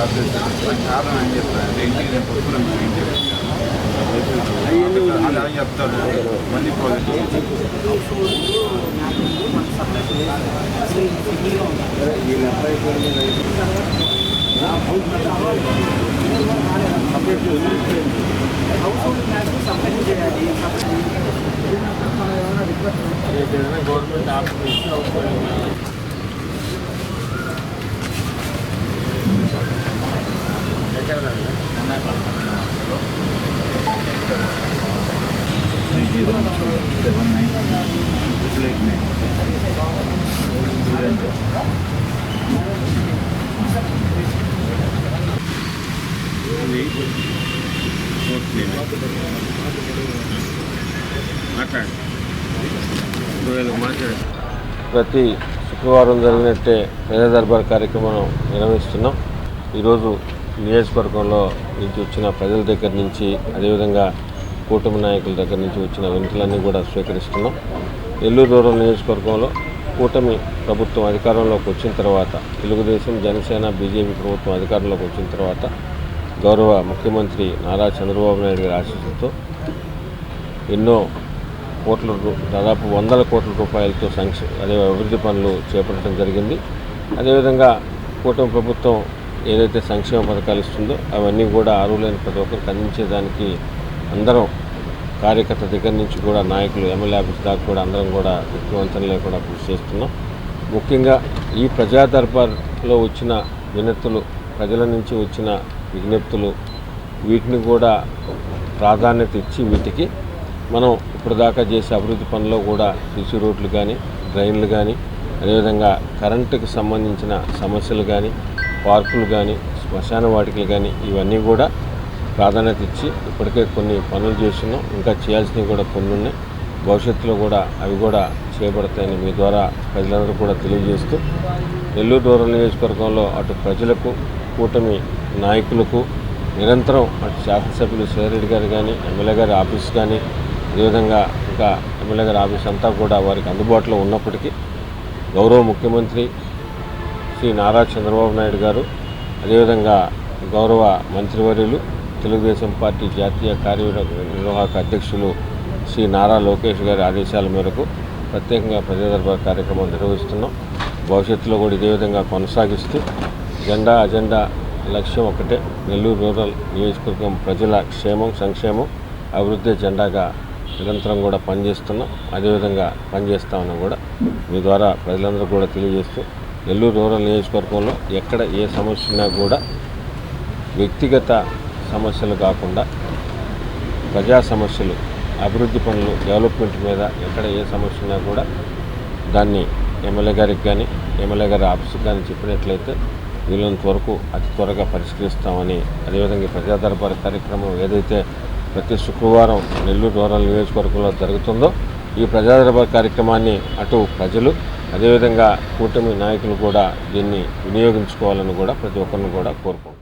కారణం ఏం చెప్తానంటే ఇంటికి నేను పుస్తకం అలా చెప్తారు మళ్ళీ ప్రాజెక్ట్ గవర్నమెంట్ ఆఫీస్ ప్రతి శుక్రవారం జరిగినట్టే ప్రజా దర్బార్ కార్యక్రమం నిర్వహిస్తున్నాం. ఈరోజు నియోజకవర్గంలో నుంచి వచ్చిన ప్రజల దగ్గర నుంచి అదేవిధంగా కూటమి నాయకుల దగ్గర నుంచి వచ్చిన వినతులన్నీ కూడా స్వీకరిస్తున్నాం. నెల్లూరు రూరల్ నియోజకవర్గంలో కూటమి ప్రభుత్వం అధికారంలోకి వచ్చిన తర్వాత, తెలుగుదేశం జనసేన బీజేపీ ప్రభుత్వం అధికారంలోకి వచ్చిన తర్వాత గౌరవ ముఖ్యమంత్రి నారా చంద్రబాబు నాయుడు గారి ఆశీస్సులతో ఎన్నో దాదాపు 100 కోట్ల రూపాయలతో అభివృద్ధి పనులు చేపట్టడం జరిగింది. అదేవిధంగా కూటమి ప్రభుత్వం ఏదైతే సంక్షేమ పథకాలు ఇస్తుందో అవన్నీ కూడా అర్హులైన ప్రతి ఒక్కరికి అందించేదానికి అందరం కార్యకర్త దగ్గర నుంచి కూడా నాయకులు ఎమ్మెల్యే ఆఫీస్ దాకా కూడా అందరం కూడా ముఖ్యమంత్రులు లేకుండా కృషి చేస్తున్నాం. ముఖ్యంగా ఈ ప్రజా దర్బార్లో వచ్చిన వినతులు, ప్రజల నుంచి వచ్చిన విజ్ఞప్తులు, వీటిని కూడా ప్రాధాన్యత ఇచ్చి వీటికి మనం ఇప్పుడు దాకా చేసే అభివృద్ధి పనుల్లో కూడా సీసీ రోడ్లు కానీ, డ్రైన్లు కానీ, అదేవిధంగా కరెంటుకు సంబంధించిన సమస్యలు కానీ, పార్కులు కానీ, శ్మశాన వాటికలు కానీ ఇవన్నీ కూడా ప్రాధాన్యత ఇచ్చి ఇప్పటికే కొన్ని పనులు చేస్తున్నాం. ఇంకా చేయాల్సినవి కూడా కొన్ని ఉన్నాయి. భవిష్యత్తులో కూడా అవి కూడా చేయబడతాయని మీ ద్వారా ప్రజలందరూ కూడా తెలియజేస్తూ, నెల్లూరు రూరల్ నియోజకవర్గంలో అటు ప్రజలకు, కూటమి నాయకులకు నిరంతరం అటు శాసనసభ్యులు శ్రీరెడ్డి గారు కానీ, ఎమ్మెల్యే గారి ఆఫీస్ కానీ, అదేవిధంగా ఇంకా ఎమ్మెల్యే గారి ఆఫీస్ అంతా కూడా వారికి అందుబాటులో ఉన్నప్పటికీ గౌరవ ముఖ్యమంత్రి శ్రీ నారా చంద్రబాబు నాయుడు గారు, అదేవిధంగా గౌరవ మంత్రివర్యులు తెలుగుదేశం పార్టీ జాతీయ కార్యనిర్వాహక అధ్యక్షులు శ్రీ నారా లోకేష్ గారి ఆదేశాల మేరకు ప్రత్యేకంగా ప్రజా దర్బార్ కార్యక్రమం నిర్వహిస్తున్నాం. భవిష్యత్తులో కూడా ఇదే విధంగా కొనసాగిస్తూ అజెండా లక్ష్యం ఒకటే, నెల్లూరు రూరల్ నియోజకవర్గం ప్రజల క్షేమం, సంక్షేమం, అభివృద్ధి జెండాగా నిరంతరం కూడా పనిచేస్తున్నాం. అదేవిధంగా పనిచేస్తామని కూడా మీ ద్వారా ప్రజలందరూ కూడా తెలియజేస్తూ, నెల్లూరు రూరల్ నియోజకవర్గంలో ఎక్కడ ఏ సమస్య ఉన్నా కూడా వ్యక్తిగత సమస్యలు కాకుండా ప్రజా సమస్యలు, అభివృద్ధి పనులు, డెవలప్మెంట్ మీద ఎక్కడ ఏ సమస్య ఉన్నా కూడా దాన్ని ఎమ్మెల్యే గారికి కానీ, ఎమ్మెల్యే గారి ఆఫీస్కి కానీ చెప్పినట్లయితే వీలైనంత వరకు అతి త్వరగా పరిష్కరిస్తామని, అదేవిధంగా ప్రజా దర్బార్ కార్యక్రమం ఏదైతే ప్రతి శుక్రవారం నెల్లూరు రూరల్ నియోజకవర్గంలో జరుగుతుందో ఈ ప్రజా దర్బార్ కార్యక్రమాన్ని అటు ప్రజలు, అదేవిధంగా కూటమి నాయకులు కూడా దీన్ని వినియోగించుకోవాలని కూడా ప్రతి ఒక్కరిని కూడా కోరుకుంటున్నాం.